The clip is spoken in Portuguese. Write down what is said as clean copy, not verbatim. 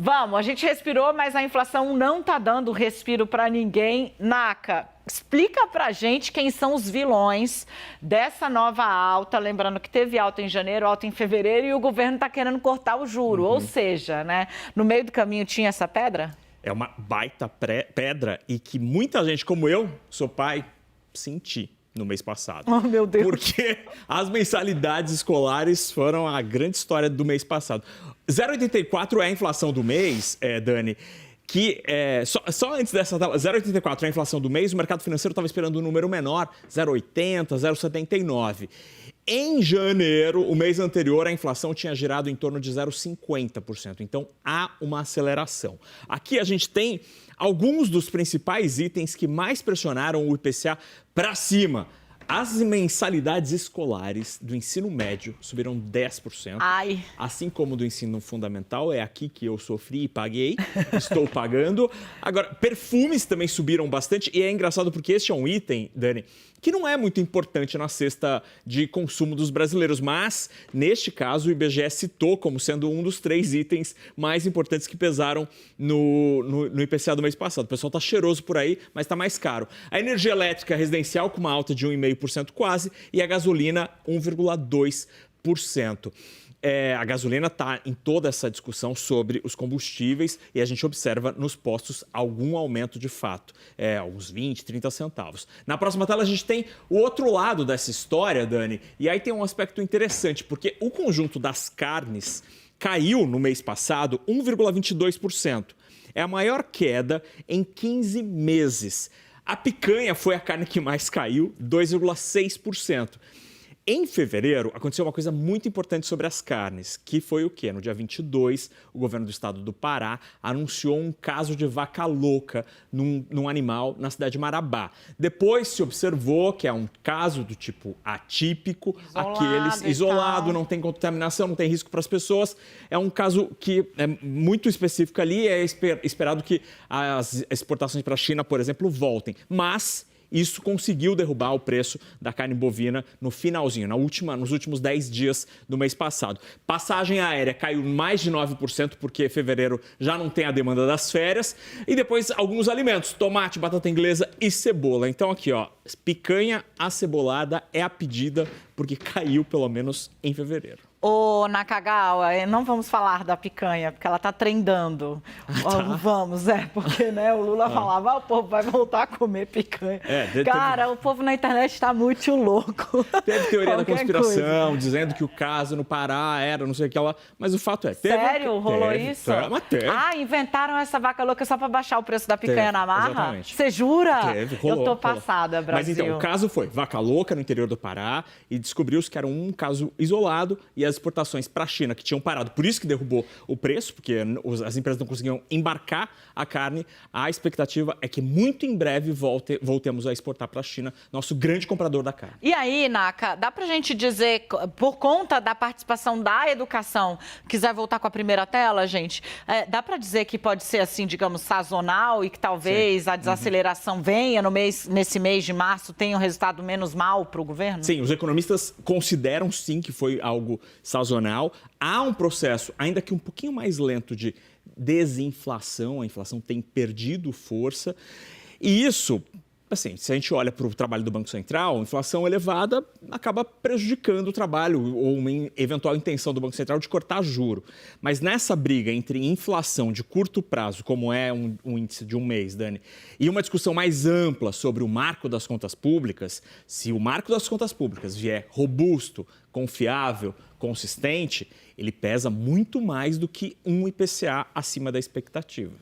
Vamos, a gente respirou, mas a inflação não tá dando respiro para ninguém. Naka, explica pra gente quem são os vilões dessa nova alta. Lembrando que teve alta em janeiro, alta em fevereiro e o governo tá querendo cortar o juro. Ou seja, né, no meio do caminho tinha essa pedra? É uma baita pedra e que muita gente, como eu, sou pai, senti no mês passado. Oh, meu Deus. Porque as mensalidades escolares foram a grande história do mês passado. 0,84 é a inflação do mês, Dani, que só antes dessa tabela, 0,84 é a inflação do mês, o mercado financeiro estava esperando um número menor, 0,80, 0,79. Em janeiro, o mês anterior, a inflação tinha girado em torno de 0,50%. Então, há uma aceleração. Aqui a gente tem alguns dos principais itens que mais pressionaram o IPCA para cima. As mensalidades escolares do ensino médio subiram 10%. Ai. Assim como do ensino fundamental, é aqui que eu sofri e paguei, estou pagando. Agora, perfumes também subiram bastante e é engraçado porque este é um item, Dani, que não é muito importante na cesta de consumo dos brasileiros, mas, neste caso, o IBGE citou como sendo um dos 3 itens mais importantes que pesaram no IPCA do mês passado. O pessoal está cheiroso por aí, mas está mais caro. A energia elétrica residencial com uma alta de 1,5% quase e a gasolina 1,2%. A gasolina está em toda essa discussão sobre os combustíveis e a gente observa nos postos algum aumento de fato, uns 20, 30 centavos. Na próxima tela a gente tem o outro lado dessa história, Dani, e aí tem um aspecto interessante, porque o conjunto das carnes caiu no mês passado 1,22%. É a maior queda em 15 meses. A picanha foi a carne que mais caiu, 2,6%. Em fevereiro, aconteceu uma coisa muito importante sobre as carnes, que foi o quê? No dia 22, o governo do estado do Pará anunciou um caso de vaca louca num animal na cidade de Marabá. Depois se observou que é um caso do tipo atípico, isolado, não tem contaminação, não tem risco para as pessoas. É um caso que é muito específico ali, é esperado que as exportações para a China, por exemplo, voltem. Mas isso conseguiu derrubar o preço da carne bovina no finalzinho, nos últimos 10 dias do mês passado. Passagem aérea caiu mais de 9%, porque fevereiro já não tem a demanda das férias. E depois alguns alimentos, tomate, batata inglesa e cebola. Então aqui, ó, picanha acebolada é a pedida, porque caiu pelo menos em fevereiro. Ô, Nakagawa, não vamos falar da picanha, porque ela tá trendando. Vamos, porque né, o Lula falava, o povo vai voltar a comer picanha. Cara, o povo na internet está muito louco. Teve teoria da conspiração, dizendo que o caso no Pará era não sei o que lá, mas o fato é... Sério? Rolou isso? Teve. Inventaram essa vaca louca só para baixar o preço da picanha na marra? Exatamente. Você jura? Rolou. Eu tô passada, Brasil. Mas então, o caso foi vaca louca no interior do Pará e descobriu-se que era um caso isolado e as exportações para a China que tinham parado. Por isso que derrubou o preço, porque as empresas não conseguiam embarcar a carne. A expectativa é que muito em breve voltemos a exportar para a China, nosso grande comprador da carne. E aí, Naka, dá para a gente dizer, por conta da participação da educação, quiser voltar com a primeira tela, gente, dá para dizer que pode ser assim, digamos, sazonal e que talvez a desaceleração venha nesse mês de março, tenha um resultado menos mal para o governo? Sim, os economistas consideram sim que foi algo sazonal. Há um processo, ainda que um pouquinho mais lento, de desinflação. A inflação tem perdido força. E isso, assim, se a gente olha para o trabalho do Banco Central, a inflação elevada acaba prejudicando o trabalho ou uma eventual intenção do Banco Central de cortar juro. Mas nessa briga entre inflação de curto prazo, como é um índice de um mês, Dani, e uma discussão mais ampla sobre o marco das contas públicas, se o marco das contas públicas vier robusto, confiável, consistente, ele pesa muito mais do que um IPCA acima da expectativa.